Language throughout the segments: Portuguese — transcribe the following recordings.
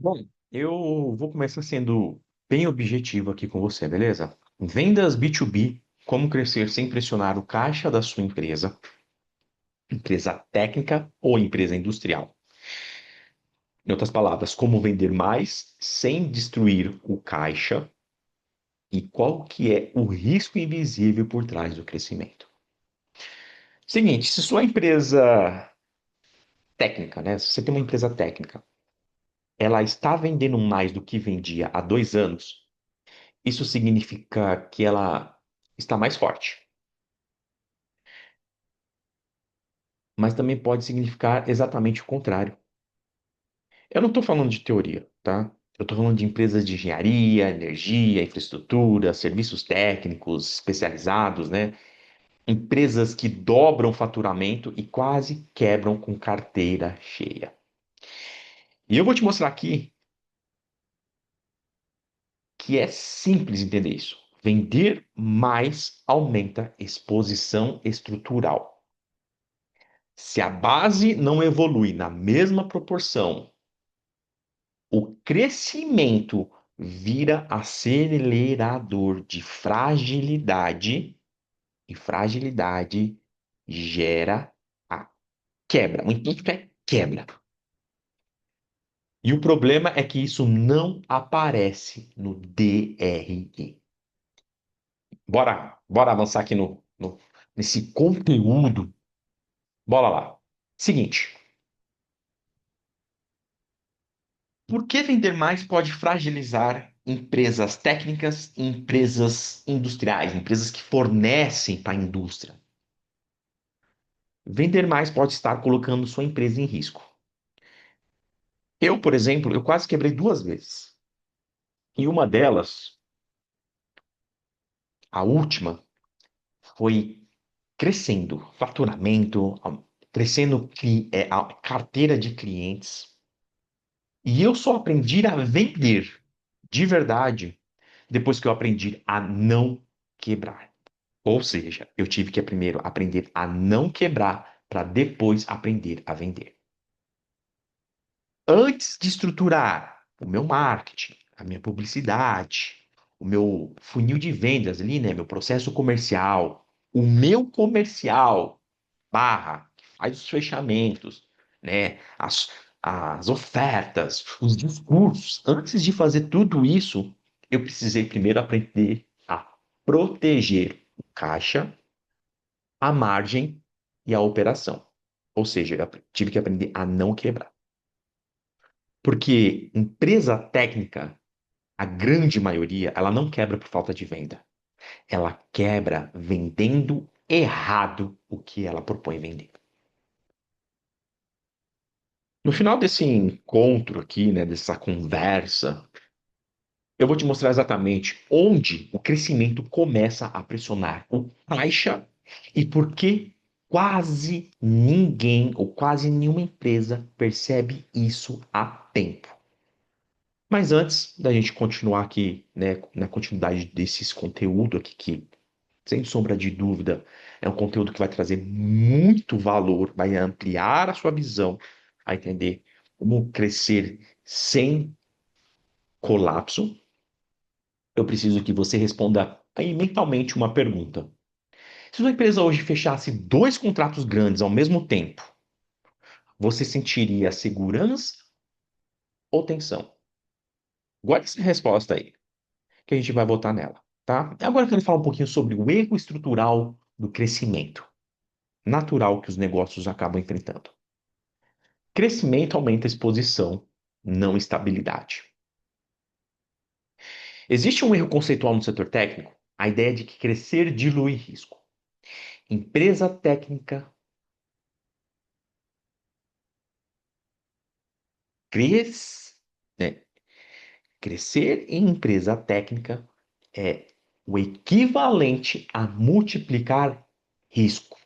Bom, eu vou começar sendo bem objetivo aqui com você, beleza? Vendas B2B, como crescer sem pressionar o caixa da sua empresa, empresa técnica ou empresa industrial. Em outras palavras, como vender mais sem destruir o caixa e qual que é o risco invisível por trás do crescimento. Seguinte, se sua empresa técnica, né? Se você tem uma empresa técnica, ela está vendendo mais do que vendia há 2 anos. Isso significa que ela está mais forte, mas também pode significar exatamente o contrário. Eu não estou falando de teoria, tá? Eu estou falando de empresas de engenharia, energia, infraestrutura, serviços técnicos especializados, né? Empresas que dobram faturamento e quase quebram com carteira cheia. E eu vou te mostrar aqui que é simples entender isso. Vender mais aumenta exposição estrutural. Se a base não evolui na mesma proporção, o crescimento vira acelerador de fragilidade e fragilidade gera a quebra. O intuito é quebra. E o problema é que isso não aparece no DRE. Bora avançar aqui nesse conteúdo. Bora lá. Seguinte. Por que vender mais pode fragilizar empresas técnicas e empresas industriais, empresas que fornecem para a indústria? Vender mais pode estar colocando sua empresa em risco. Eu, por exemplo, eu quase quebrei 2 vezes. E uma delas, a última, foi crescendo faturamento, crescendo a carteira de clientes. E eu só aprendi a vender de verdade depois que eu aprendi a não quebrar. Ou seja, eu tive que primeiro aprender a não quebrar para depois aprender a vender. Antes de estruturar o meu marketing, a minha publicidade, o meu funil de vendas ali, né, meu processo comercial, o meu comercial barra que faz os fechamentos, né, as ofertas, os discursos. Antes de fazer tudo isso, eu precisei primeiro aprender a proteger o caixa, a margem e a operação. Ou seja, eu tive que aprender a não quebrar. Porque empresa técnica, a grande maioria, ela não quebra por falta de venda. Ela quebra vendendo errado o que ela propõe vender. No final desse encontro aqui, né, dessa conversa, eu vou te mostrar exatamente onde o crescimento começa a pressionar o caixa e por que quase ninguém ou quase nenhuma empresa percebe isso a tempo. Mas antes da gente continuar aqui, né, na continuidade desses conteúdos aqui, que, sem sombra de dúvida, é um conteúdo que vai trazer muito valor, vai ampliar a sua visão, a entender como crescer sem colapso, eu preciso que você responda aí mentalmente uma pergunta. Se sua empresa hoje fechasse 2 contratos grandes ao mesmo tempo, você sentiria segurança ou tensão? Guarde essa resposta aí, que a gente vai votar nela, tá? Agora eu quero falar um pouquinho sobre o erro estrutural do crescimento natural que os negócios acabam enfrentando. Crescimento aumenta a exposição, não estabilidade. Existe um erro conceitual no setor técnico, a ideia de que crescer dilui risco. Empresa técnica cres, né, crescer em empresa técnica é o equivalente a multiplicar risco.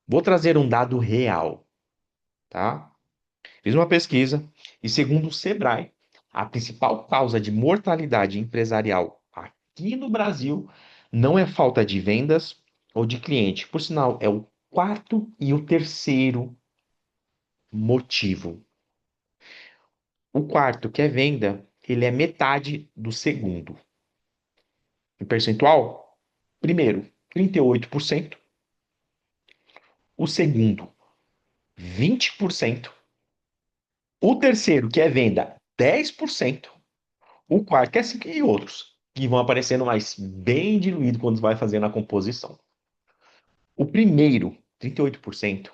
Vou trazer um dado real, tá? Fiz uma pesquisa e, segundo o Sebrae, a principal causa de mortalidade empresarial aqui no Brasil não é falta de vendas ou de cliente. Por sinal, é o quarto e o terceiro motivo. O quarto, que é venda, ele é metade do segundo. Em percentual, primeiro, 38%, o segundo, 20%, o terceiro, que é venda, 10%, o quarto, que é 5%, e outros, que vão aparecendo mais bem diluído quando vai fazendo a composição. O primeiro, 38%,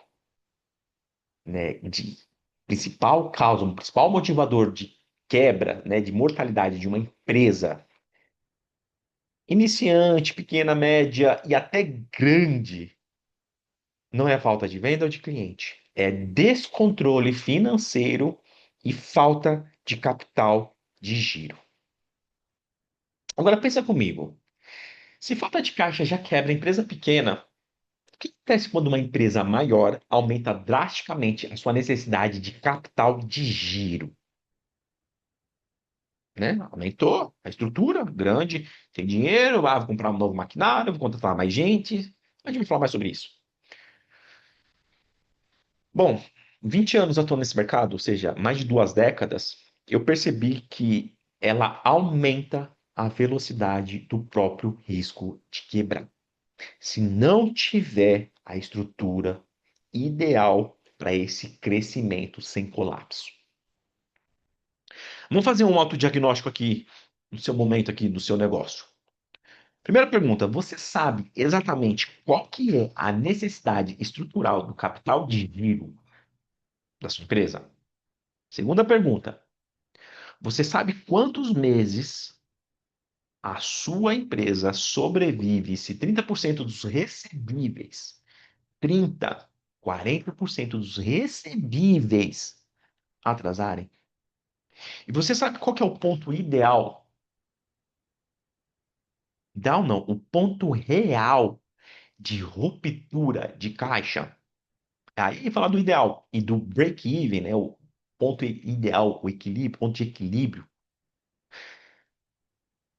né, de principal causa, um principal motivador de quebra, né, de mortalidade de uma empresa iniciante, pequena, média e até grande, não é falta de venda ou de cliente, é descontrole financeiro e falta de capital de giro. Agora pensa comigo, se falta de caixa já quebra a empresa pequena, o que acontece quando uma empresa maior aumenta drasticamente a sua necessidade de capital de giro? Né? Aumentou a estrutura, grande, tem dinheiro, vou comprar um novo maquinário, vou contratar mais gente. A gente vai falar mais sobre isso. Bom, 20 anos atuando nesse mercado, ou seja, mais de 2 décadas, eu percebi que ela aumenta a velocidade do próprio risco de quebrar. Se não tiver a estrutura ideal para esse crescimento sem colapso. Vamos fazer um autodiagnóstico aqui no seu momento aqui do seu negócio. Primeira pergunta, você sabe exatamente qual que é a necessidade estrutural do capital de giro da sua empresa? Segunda pergunta, você sabe quantos meses a sua empresa sobrevive se 30% dos recebíveis, 30, 40% dos recebíveis atrasarem? E você sabe qual que é o ponto ideal? Ideal não, o ponto real de ruptura de caixa. Aí falar do ideal e do break-even, né? O ponto ideal, o equilíbrio, ponto de equilíbrio.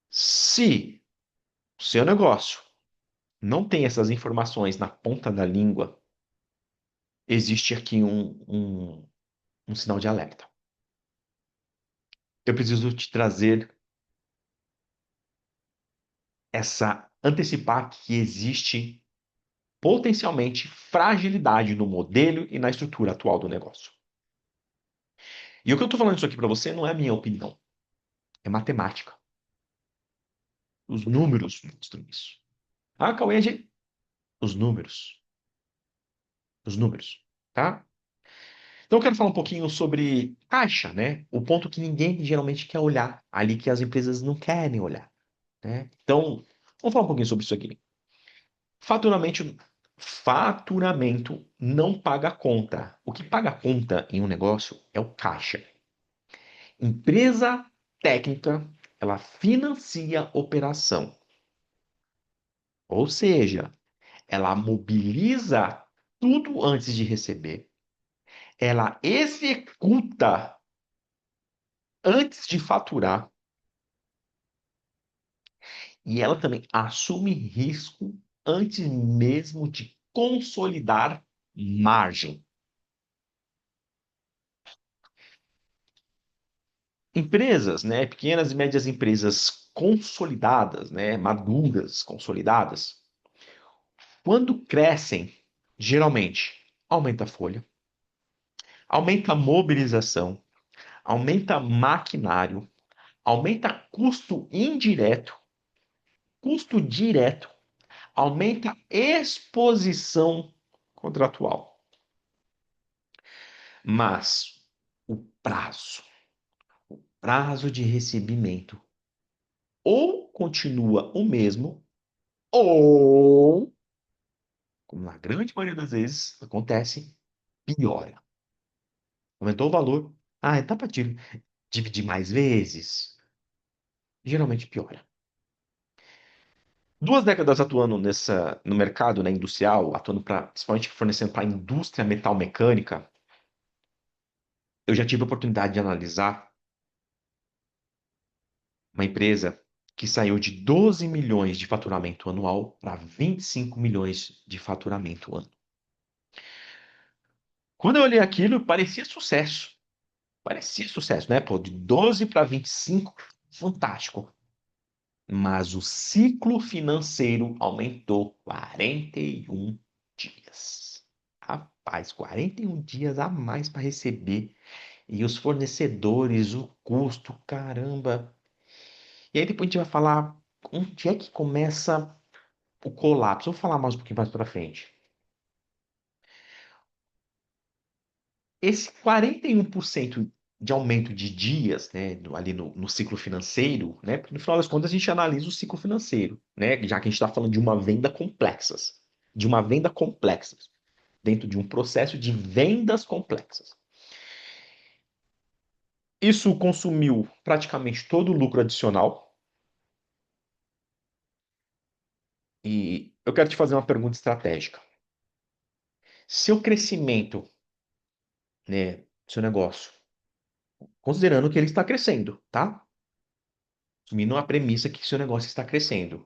Se o seu negócio não tem essas informações na ponta da língua, existe aqui um sinal de alerta. Eu preciso te trazer antecipar que existe potencialmente fragilidade no modelo e na estrutura atual do negócio. E o que eu estou falando isso aqui para você não é minha opinião, é matemática. Os números mostram isso. Ah, Cauê, os números. Os números, tá? Então eu quero falar um pouquinho sobre caixa, né? O ponto que ninguém geralmente quer olhar, ali que as empresas não querem olhar, né? Então, vamos falar um pouquinho sobre isso aqui. Faturamento, faturamento não paga conta. O que paga conta em um negócio é o caixa. Empresa técnica, ela financia a operação. Ou seja, ela mobiliza tudo antes de receber, ela executa antes de faturar e ela também assume risco antes mesmo de consolidar margem. Empresas, né, pequenas e médias empresas consolidadas, né, maduras, consolidadas, quando crescem, geralmente aumenta a folha, aumenta a mobilização, aumenta maquinário, aumenta custo indireto, custo direto, aumenta exposição contratual. Mas o prazo de recebimento ou continua o mesmo, ou, como na grande maioria das vezes acontece, piora. Aumentou o valor, dá para dividir mais vezes? Geralmente piora. 2 décadas atuando no mercado, né, industrial, atuando principalmente fornecendo para a indústria metal-mecânica, eu já tive a oportunidade de analisar uma empresa que saiu de 12 milhões de faturamento anual para 25 milhões de faturamento ano. Quando eu olhei aquilo, parecia sucesso. Parecia sucesso, né? Pô, de 12 para 25, fantástico. Mas o ciclo financeiro aumentou 41 dias. Rapaz, 41 dias a mais para receber. E os fornecedores, o custo, caramba. E aí depois a gente vai falar onde é que começa o colapso. Vou falar mais um pouquinho mais para frente. Esse 41% de aumento de dias, né, ali no ciclo financeiro, né, porque no final das contas a gente analisa o ciclo financeiro, né, já que a gente está falando de uma venda complexa, dentro de um processo de vendas complexas. Isso consumiu praticamente todo o lucro adicional. E eu quero te fazer uma pergunta estratégica. Seu crescimento, né, seu negócio, considerando que ele está crescendo, tá? Assumindo a premissa que seu negócio está crescendo.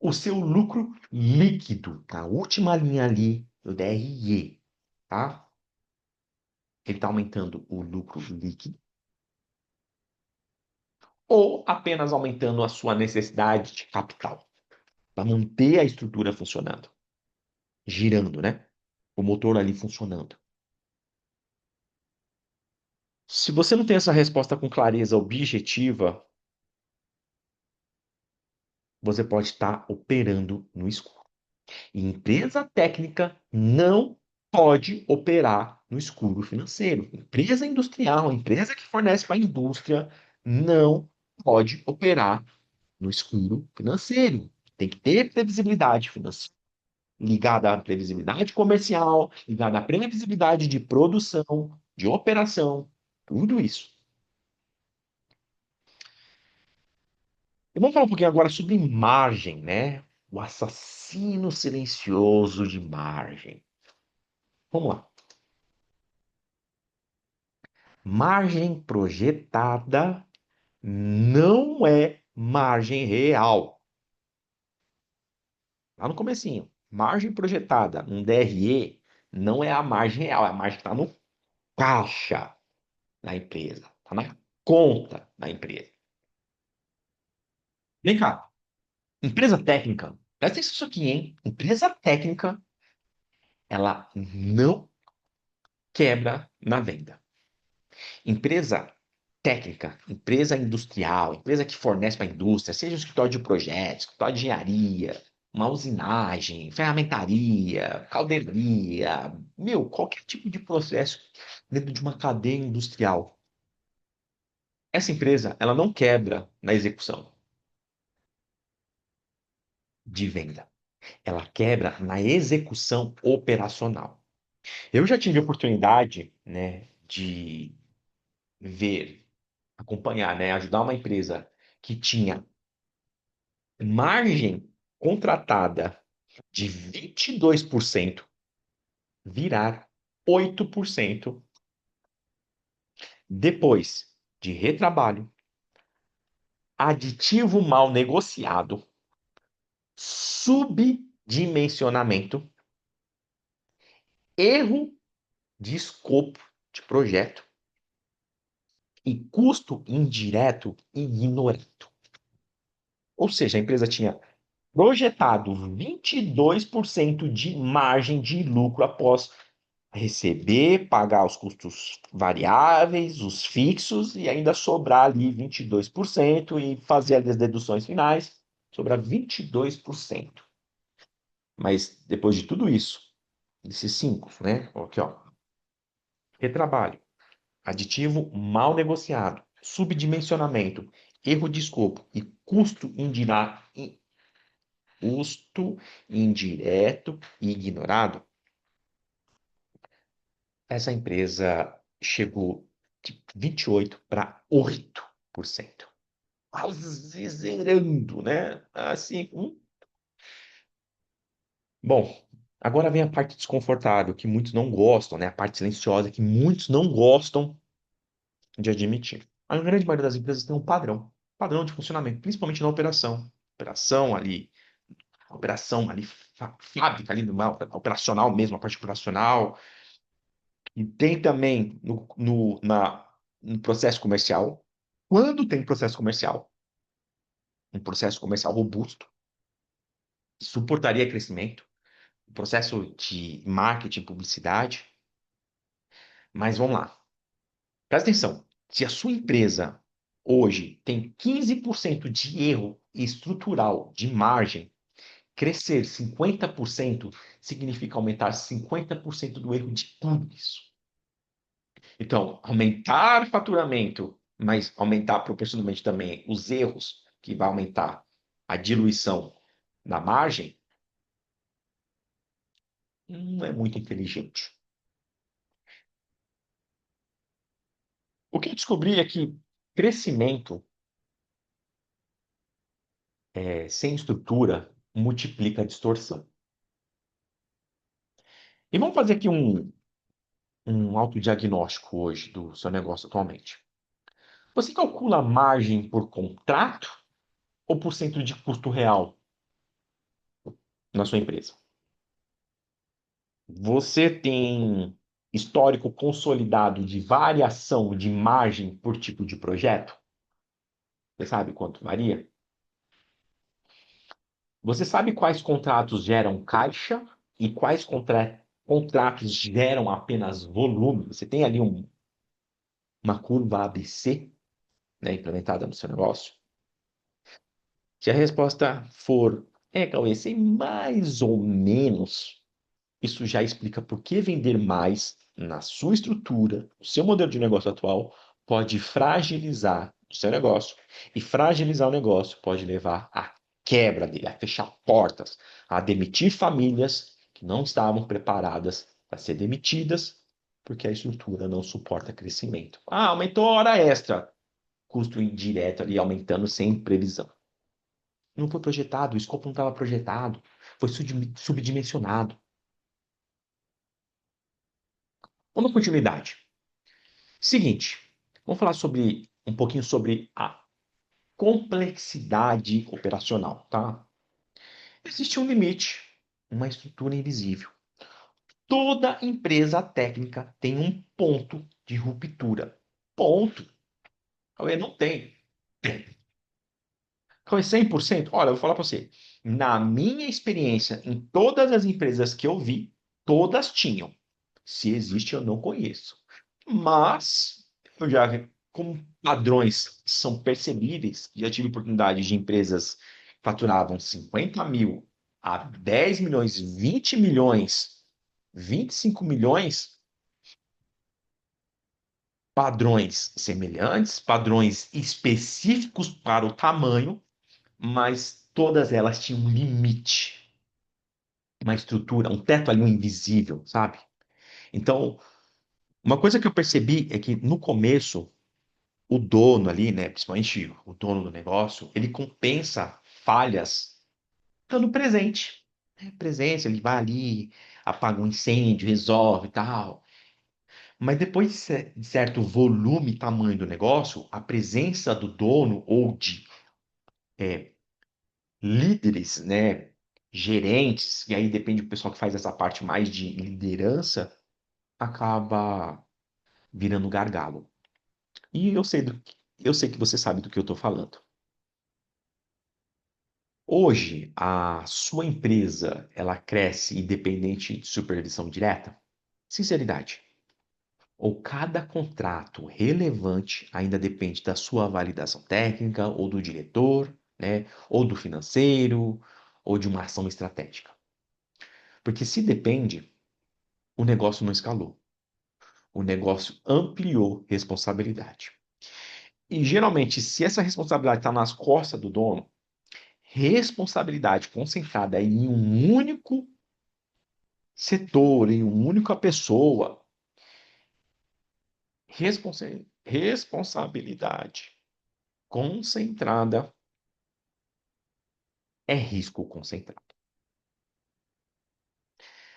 O seu lucro líquido, a última linha ali do DRE, tá? Ele está aumentando o lucro líquido ou apenas aumentando a sua necessidade de capital para manter a estrutura funcionando, girando, né? O motor ali funcionando. Se você não tem essa resposta com clareza objetiva, você pode estar operando no escuro. E empresa técnica não pode operar no escuro financeiro. Empresa industrial, empresa que fornece para a indústria, não pode operar no escuro financeiro. Tem que ter previsibilidade financeira, ligada à previsibilidade comercial, ligada à previsibilidade de produção, de operação, tudo isso. E vamos falar um pouquinho agora sobre margem, né? O assassino silencioso de margem. Vamos lá. Margem projetada não é margem real. Lá no comecinho. Margem projetada, um DRE, não é a margem real, é a margem que está no caixa da empresa, está na conta da empresa. Vem cá, empresa técnica, presta atenção nisso aqui, hein? Empresa técnica, ela não quebra na venda. Empresa técnica, empresa industrial, empresa que fornece para a indústria, seja um escritório de projetos, escritório de engenharia, uma usinagem, ferramentaria, caldeiraria, meu, qualquer tipo de processo dentro de uma cadeia industrial. Essa empresa, ela não quebra na execução de venda. Ela quebra na execução operacional. Eu já tive a oportunidade, né, de ver, acompanhar, né, ajudar uma empresa que tinha margem contratada de 22% virar 8% depois de retrabalho, aditivo mal negociado, subdimensionamento, erro de escopo de projeto e custo indireto ignorado. Ou seja, a empresa tinha projetado 22% de margem de lucro após receber, pagar os custos variáveis, os fixos e ainda sobrar ali 22% e fazer as deduções finais, sobrar 22%. Mas depois de tudo isso, desses cinco, né? Aqui, ó. Retrabalho, aditivo mal negociado, subdimensionamento, erro de escopo e custo indireto e ignorado, essa empresa chegou de 28 para 8%. Quase zerando, né? Assim, Bom, agora vem a parte desconfortável, que muitos não gostam, né? A parte silenciosa, que muitos não gostam de admitir. A grande maioria das empresas tem um padrão de funcionamento, principalmente na operação. Operação ali, fábrica ali, operacional mesmo, a parte operacional. E tem também no processo comercial. Quando tem processo comercial, um processo comercial robusto, suportaria crescimento, um processo de marketing, publicidade. Mas vamos lá. Presta atenção. Se a sua empresa hoje tem 15% de erro estrutural de margem, crescer 50% significa aumentar 50% do erro de tudo isso. Então, aumentar faturamento, mas aumentar proporcionalmente também os erros, que vai aumentar a diluição na margem, não é muito inteligente. O que eu descobri é que crescimento sem estrutura multiplica a distorção. E vamos fazer aqui um autodiagnóstico hoje do seu negócio atualmente. Você calcula a margem por contrato ou por cento de custo real na sua empresa? Você tem histórico consolidado de variação de margem por tipo de projeto? Você sabe quanto varia? Você sabe quais contratos geram caixa e quais contratos geram apenas volume? Você tem ali uma curva ABC, né, implementada no seu negócio? Se a resposta for Cauê, sei mais ou menos, isso já explica por que vender mais na sua estrutura, no seu modelo de negócio atual, pode fragilizar o seu negócio. E fragilizar o negócio pode levar à quebra dele, a fechar portas, a demitir famílias que não estavam preparadas para ser demitidas, porque a estrutura não suporta crescimento. Ah, aumentou a hora extra. Custo indireto ali aumentando sem previsão. Não foi projetado, o escopo não estava projetado, foi subdimensionado. Vamos dar continuidade. Seguinte, vamos falar sobre um pouquinho sobre a complexidade operacional, tá? Existe um limite, uma estrutura invisível. Toda empresa técnica tem um ponto de ruptura. Ponto. Cauê, não tem. Cauê, 100%? Olha, eu vou falar para você. Na minha experiência, em todas as empresas que eu vi, todas tinham. Se existe, eu não conheço. Mas, eu já, como padrões são percebíveis, já tive oportunidade de empresas que faturavam 50 mil a 10 milhões, 20 milhões, 25 milhões, padrões semelhantes, padrões específicos para o tamanho, mas todas elas tinham um limite, uma estrutura, um teto ali um invisível, sabe? Então, uma coisa que eu percebi é que no começo o dono ali, né, principalmente o dono do negócio, ele compensa falhas estando presente. Né? Presença, ele vai ali, apaga um incêndio, resolve e tal. Mas depois de certo volume e tamanho do negócio, a presença do dono ou de líderes, né, gerentes, e aí depende do pessoal que faz essa parte mais de liderança, acaba virando gargalo. E eu sei que você sabe do que eu estou falando. Hoje, a sua empresa, ela cresce independente de supervisão direta? Sinceridade. Ou cada contrato relevante ainda depende da sua validação técnica, ou do diretor, né? Ou do financeiro, ou de uma ação estratégica? Porque se depende, o negócio não escalou. O negócio ampliou responsabilidade. E geralmente, se essa responsabilidade está nas costas do dono, responsabilidade concentrada em um único setor, em uma única pessoa, responsabilidade concentrada é risco concentrado.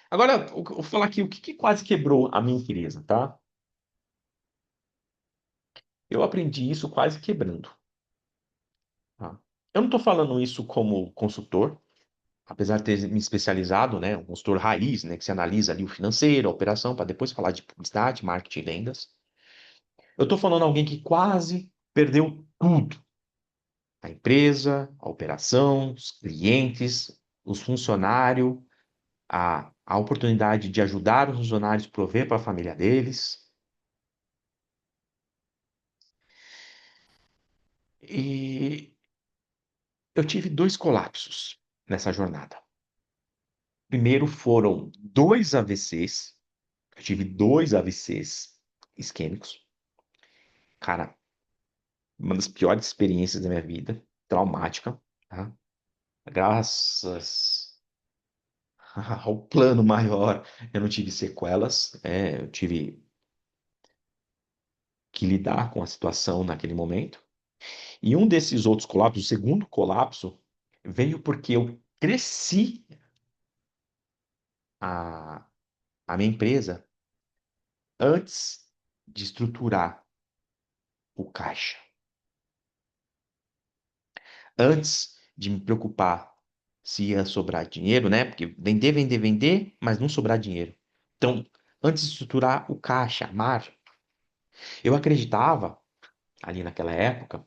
Agora, eu vou falar aqui o que quase quebrou a minha empresa, tá? Eu aprendi isso quase quebrando. Tá? Eu não estou falando isso como consultor, apesar de ter me especializado, né, um consultor raiz, né, que se analisa ali o financeiro, a operação, para depois falar de publicidade, marketing e vendas. Eu estou falando de alguém que quase perdeu tudo. A empresa, a operação, os clientes, os funcionários, a oportunidade de ajudar os funcionários a prover para a família deles. E eu tive dois colapsos nessa jornada. Primeiro foram dois AVCs. Eu tive dois AVCs isquêmicos. Cara, uma das piores experiências da minha vida, traumática, tá? Graças ao plano maior, eu não tive sequelas, eu tive que lidar com a situação naquele momento. E um desses outros colapsos, o segundo colapso, veio porque eu cresci a, a minha empresa antes de estruturar o caixa, antes de me preocupar se ia sobrar dinheiro, né? Porque vender, vender, vender, mas não sobrar dinheiro. Então, antes de estruturar o caixa, a margem, eu acreditava, ali naquela época,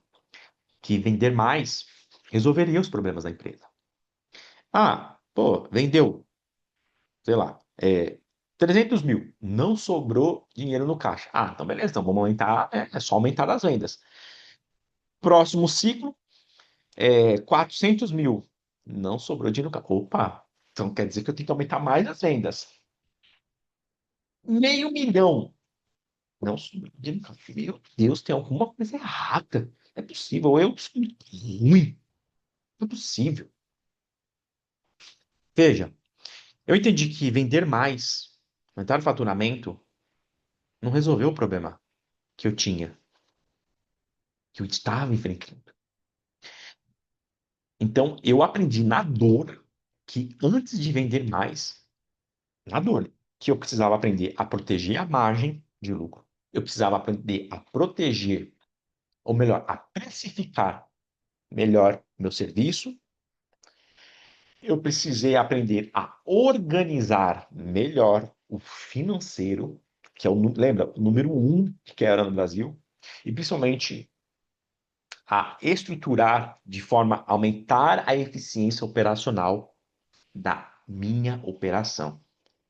que vender mais resolveria os problemas da empresa. Ah, pô, vendeu, sei lá, 300 mil, não sobrou dinheiro no caixa. Ah, então beleza, então vamos aumentar, é só aumentar as vendas. Próximo ciclo, 400 mil, não sobrou dinheiro no caixa. Opa, então quer dizer que eu tenho que aumentar mais as vendas. Meio milhão, não sobrou dinheiro no caixa. Meu Deus, tem alguma coisa errada. Não é possível, eu sou muito ruim. Não é possível. Veja, eu entendi que vender mais, aumentar o faturamento, não resolveu o problema que eu tinha, que eu estava enfrentando. Então, eu aprendi na dor que antes de vender mais, na dor, que eu precisava aprender a proteger a margem de lucro. Eu precisava aprender a proteger, ou melhor, a precificar melhor meu serviço. Eu precisei aprender a organizar melhor o financeiro, que é lembra, o número um que era no Brasil, e principalmente a estruturar de forma a aumentar a eficiência operacional da minha operação.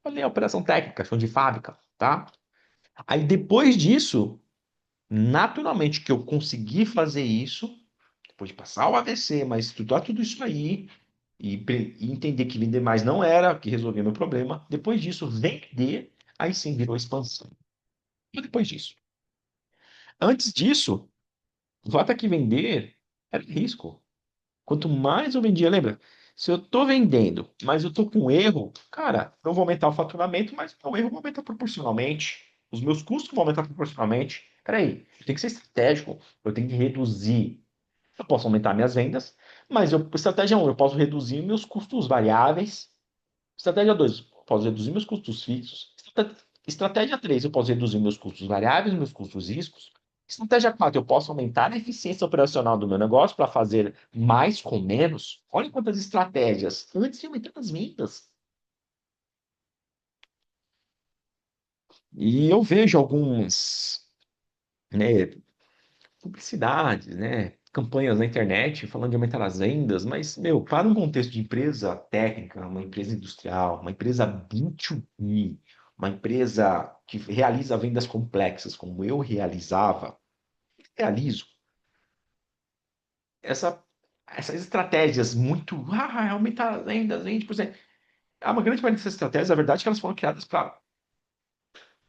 Falei a operação técnica, chão de fábrica, tá? Aí depois disso, naturalmente que eu consegui fazer isso, depois de passar o AVC, mas estudar tudo isso aí e entender que vender mais não era o que resolvia meu problema, depois disso, vender, aí sim virou expansão. E depois disso? Antes disso, o fato é que vender era risco. Quanto mais eu vendia, lembra? Se eu estou vendendo, mas eu estou com erro, cara, eu vou aumentar o faturamento, mas o erro vai aumentar proporcionalmente. Os meus custos vão aumentar proporcionalmente. Peraí, eu tenho que ser estratégico, eu tenho que reduzir. Eu posso aumentar minhas vendas, mas estratégia um, eu posso reduzir meus custos variáveis. Estratégia 2, eu posso reduzir meus custos fixos. Estratégia 3, eu posso reduzir meus custos variáveis, meus custos riscos. Estratégia 4, eu posso aumentar a eficiência operacional do meu negócio para fazer mais com menos. Olha quantas estratégias antes de aumentar as vendas. E eu vejo algumas, né, publicidades, né, campanhas na internet falando de aumentar as vendas, mas, meu, para um contexto de empresa técnica, uma empresa industrial, uma empresa B2B, uma empresa que realiza vendas complexas, como eu realizava, realizo, essa, essas estratégias muito, aumentar as vendas, 20%. Uma grande parte dessas estratégias, a verdade é que elas foram criadas para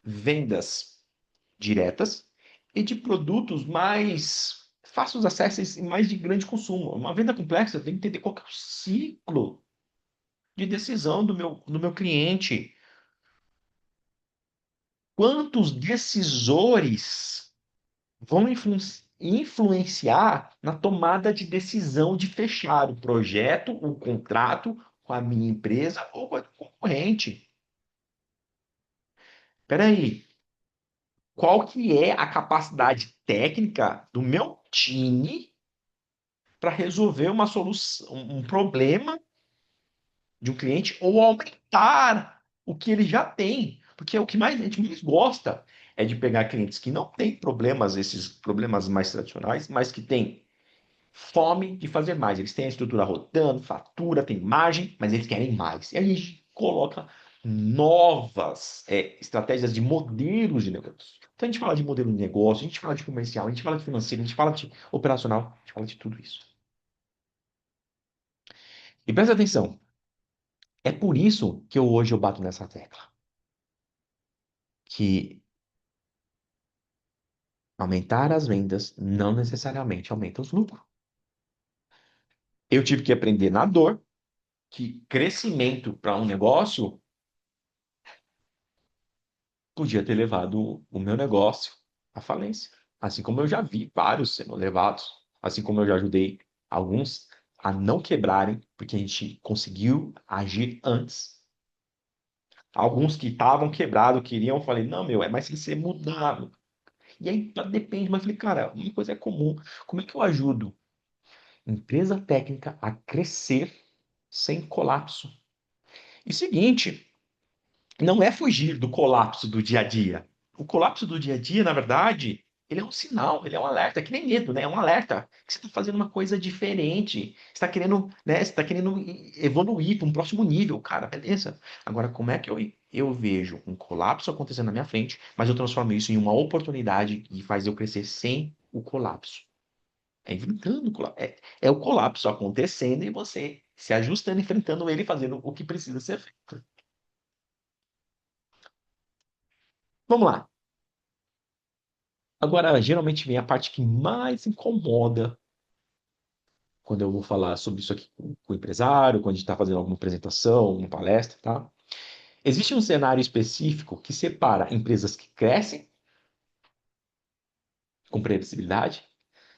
vendas diretas e de produtos mais fáceis de acesso e mais de grande consumo. Uma venda complexa tem que entender qual que é o ciclo de decisão do meu cliente. Quantos decisores vão influenciar na tomada de decisão de fechar o projeto, o contrato com a minha empresa ou com a concorrente? Espera aí, qual que é a capacidade técnica do meu time para resolver uma solução, um problema de um cliente ou aumentar o que ele já tem? Porque é o que mais a gente mais gosta é de pegar clientes que não têm problemas, esses problemas mais tradicionais, mas que têm fome de fazer mais. Eles têm a estrutura rodando, fatura, tem margem, mas eles querem mais. E aí a gente coloca novas estratégias de modelos de negócio. Então a gente fala de modelo de negócio, a gente fala de comercial, a gente fala de financeiro, a gente fala de operacional, a gente fala de tudo isso. E presta atenção, é por isso que hoje eu bato nessa tecla, que aumentar as vendas não necessariamente aumenta os lucros. Eu tive que aprender na dor que crescimento para um negócio podia ter levado o meu negócio à falência. Assim como eu já vi vários sendo levados, assim como eu já ajudei alguns a não quebrarem, porque a gente conseguiu agir antes. Alguns que estavam quebrados queriam, eu falei, não, meu, é mais que ser mudado. E aí depende, mas eu falei, cara, uma coisa é comum. Como é que eu ajudo empresa técnica a crescer sem colapso? E seguinte, não é fugir do colapso do dia a dia. O colapso do dia a dia, na verdade, ele é um sinal, ele é um alerta, é que nem medo, né? É um alerta que você está fazendo uma coisa diferente. Você está querendo, né? Você está querendo evoluir para um próximo nível, cara, beleza. Agora, como é que eu vejo um colapso acontecendo na minha frente, mas eu transformo isso em uma oportunidade e faz eu crescer sem o colapso? É inventando o colapso. É o colapso acontecendo e você se ajustando, enfrentando ele, fazendo o que precisa ser feito. Vamos lá. Agora, geralmente vem a parte que mais incomoda quando eu vou falar sobre isso aqui com o empresário, quando a gente está fazendo alguma apresentação, uma palestra, tá? Existe um cenário específico que separa empresas que crescem com previsibilidade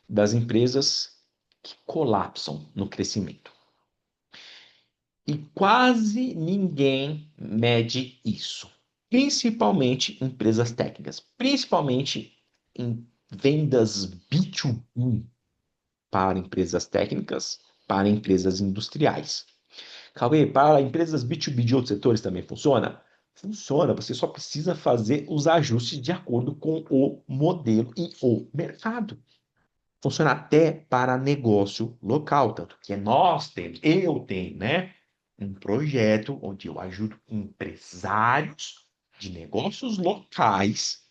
das empresas que colapsam no crescimento. E quase ninguém mede isso, principalmente empresas técnicas, principalmente em vendas B2B para empresas técnicas, para empresas industriais. Cauê, para empresas B2B de outros setores também funciona? Funciona, você só precisa fazer os ajustes de acordo com o modelo e o mercado. Funciona até para negócio local, tanto que nós temos, eu tenho, né, um projeto onde eu ajudo empresários de negócios locais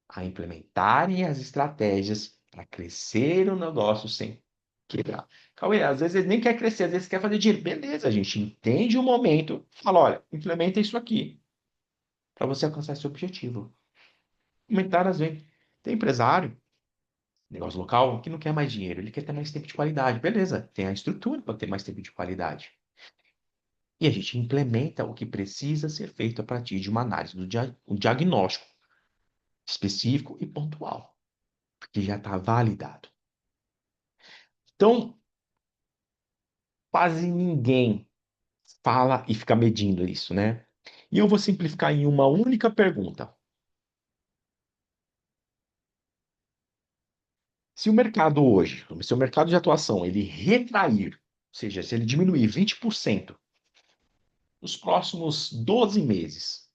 a implementarem as estratégias para crescer o negócio sem quebrar. Cauê, às vezes ele nem quer crescer, às vezes quer fazer dinheiro. Beleza, a gente entende o momento, fala, olha, implementa isso aqui para você alcançar esse objetivo. Aumentar as vendas. Tem empresário, negócio local, que não quer mais dinheiro, ele quer ter mais tempo de qualidade. Beleza, tem a estrutura para ter mais tempo de qualidade. E a gente implementa o que precisa ser feito a partir de uma análise do um diagnóstico específico e pontual, porque já está validado. Então, quase ninguém fala e fica medindo isso, né? E eu vou simplificar em uma única pergunta. Se o mercado hoje, se o mercado de atuação, ele retrair, ou seja, se ele diminuir 20% nos próximos 12 meses,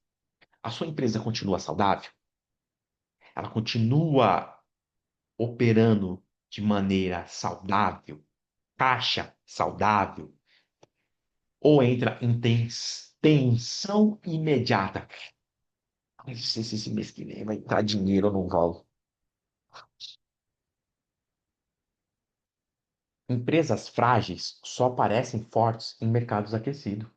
a sua empresa continua saudável? Ela continua operando de maneira saudável, caixa saudável, ou entra em tensão imediata? Não sei se esse mês que vem vai entrar dinheiro ou não vai. Empresas frágeis só parecem fortes em mercados aquecidos.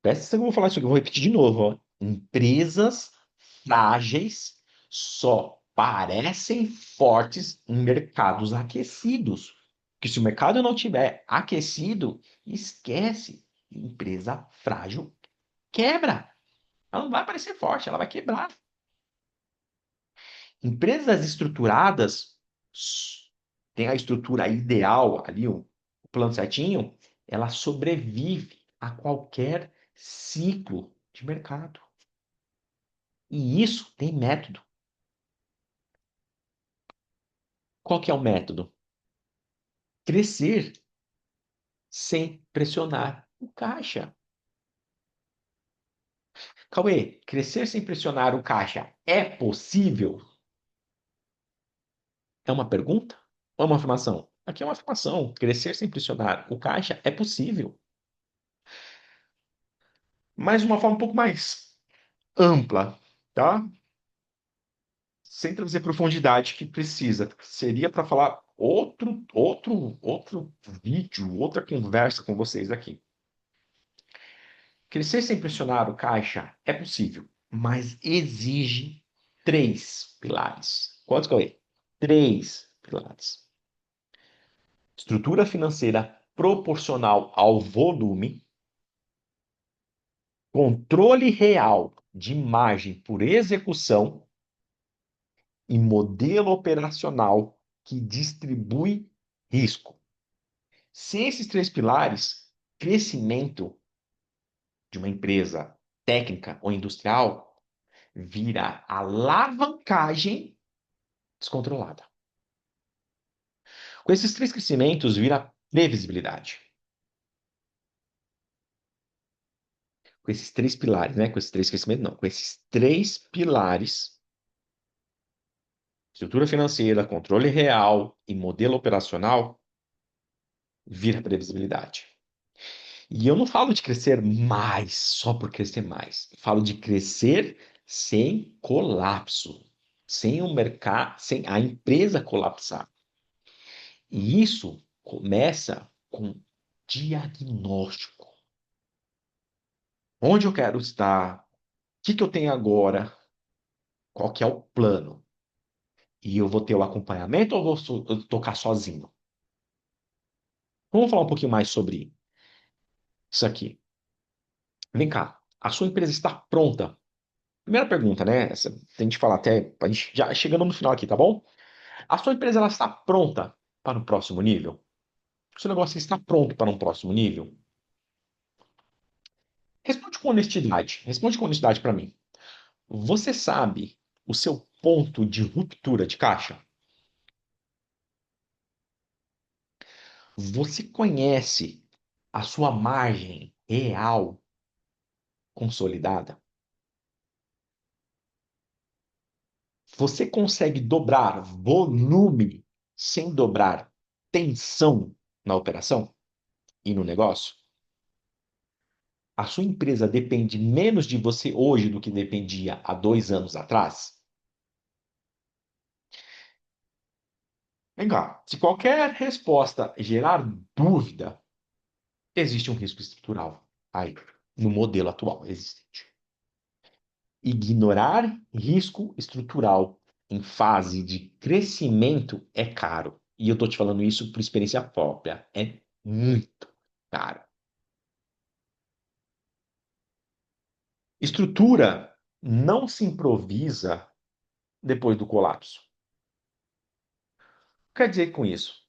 Presta atenção que eu vou falar isso aqui, eu vou repetir de novo, ó. Empresas frágeis só parecem fortes em mercados aquecidos. Porque se o mercado não tiver aquecido, esquece. Empresa frágil quebra. Ela não vai parecer forte, ela vai quebrar. Empresas estruturadas têm a estrutura ideal ali, o plano certinho, ela sobrevive a qualquer ciclo de mercado. E isso tem método. Qual que é o método? Crescer sem pressionar o caixa. Cauê, crescer sem pressionar o caixa é possível? É uma pergunta ou é uma afirmação? Aqui é uma afirmação. Crescer sem pressionar o caixa é possível. Mas de uma forma um pouco mais ampla, tá? Sem trazer profundidade que precisa. Seria para falar outro vídeo, outra conversa com vocês aqui. Crescer sem pressionar o caixa é possível, mas exige três pilares. Quantos, Cauê? Três pilares. Estrutura financeira proporcional ao volume, controle real de margem por execução e modelo operacional que distribui risco. Sem esses três pilares, crescimento de uma empresa técnica ou industrial vira alavancagem descontrolada. Com esses três crescimentos, vira previsibilidade. Com esses três pilares, né? Com esses três crescimentos, não. Com esses três pilares, estrutura financeira, controle real e modelo operacional, vira previsibilidade. E eu não falo de crescer mais só por crescer mais. Eu falo de crescer sem colapso, sem o mercado, sem a empresa colapsar. E isso começa com diagnóstico. Onde eu quero estar? O que eu tenho agora? Qual que é o plano? E eu vou ter o acompanhamento ou vou tocar sozinho? Vamos falar um pouquinho mais sobre isso aqui. Vem cá, a sua empresa está pronta? Primeira pergunta, né? Tem que falar até, a gente já chegando no final aqui, tá bom? A sua empresa ela está pronta para o próximo nível? O seu negócio está pronto para um próximo nível? Responde com honestidade para mim. Você sabe o seu ponto de ruptura de caixa? Você conhece a sua margem real consolidada? Você consegue dobrar volume sem dobrar tensão na operação e no negócio? A sua empresa depende menos de você hoje do que dependia há 2 anos atrás? Vem cá, se qualquer resposta gerar dúvida, existe um risco estrutural aí, no modelo atual existente. Ignorar risco estrutural em fase de crescimento é caro. E eu estou te falando isso por experiência própria. É muito caro. Estrutura não se improvisa depois do colapso. O que quer dizer com isso?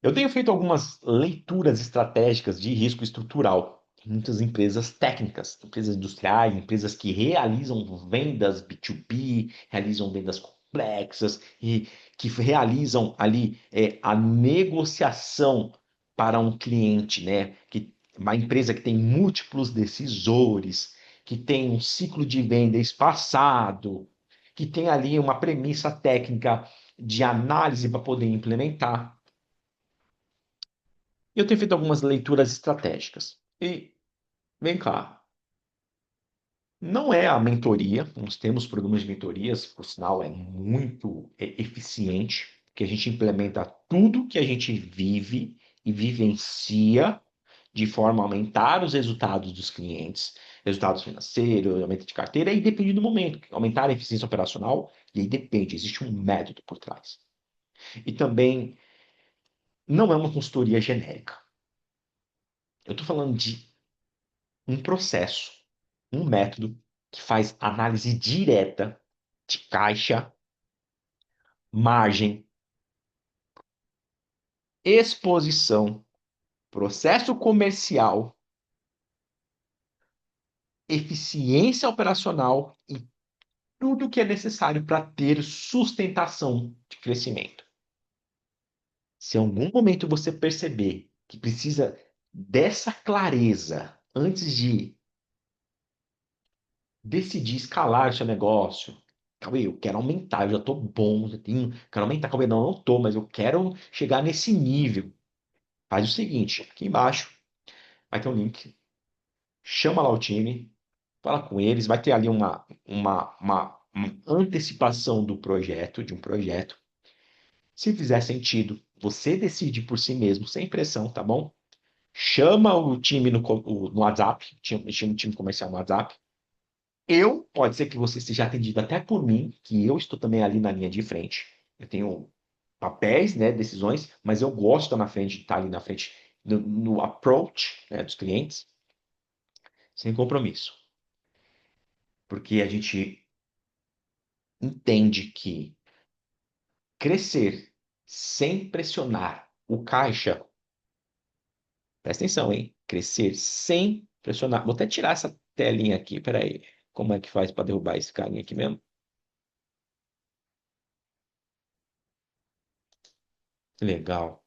Eu tenho feito algumas leituras estratégicas de risco estrutural em muitas empresas técnicas, empresas industriais, empresas que realizam vendas B2B, realizam vendas complexas e que realizam ali a negociação para um cliente, né? Que uma empresa que tem múltiplos decisores, que tem um ciclo de venda espaçado, que tem ali uma premissa técnica de análise para poder implementar. Eu tenho feito algumas leituras estratégicas. E vem cá, não é a mentoria, nós temos programas de mentorias, por sinal, é muito eficiente, que a gente implementa tudo que a gente vive e vivencia de forma a aumentar os resultados dos clientes, resultados financeiros, aumento de carteira, e depende do momento, aumentar a eficiência operacional, e aí depende, existe um método por trás. E também não é uma consultoria genérica. Eu estou falando de um processo, um método que faz análise direta de caixa, margem, exposição, processo comercial, eficiência operacional e tudo o que é necessário para ter sustentação de crescimento. Se em algum momento você perceber que precisa dessa clareza antes de decidir escalar o seu negócio. Cauê, eu quero aumentar, eu já tô bom, quero aumentar, Cauê, não, eu não tô, mas eu quero chegar nesse nível. Faz o seguinte, aqui embaixo vai ter um link, chama lá o time, fala com eles, vai ter ali uma antecipação do projeto, de um projeto. Se fizer sentido, você decide por si mesmo, sem pressão, tá bom? Chama o time no WhatsApp, chama o time comercial no WhatsApp. Pode ser que você seja atendido até por mim, que eu estou também ali na linha de frente. Eu tenho papéis, né, decisões, mas eu gosto de estar na frente, de estar ali na frente no approach, né, dos clientes, sem compromisso. Porque a gente entende que crescer sem pressionar o caixa, presta atenção, hein? Crescer sem pressionar. Vou até tirar essa telinha aqui, peraí. Como é que faz para derrubar esse carinha aqui mesmo? Legal.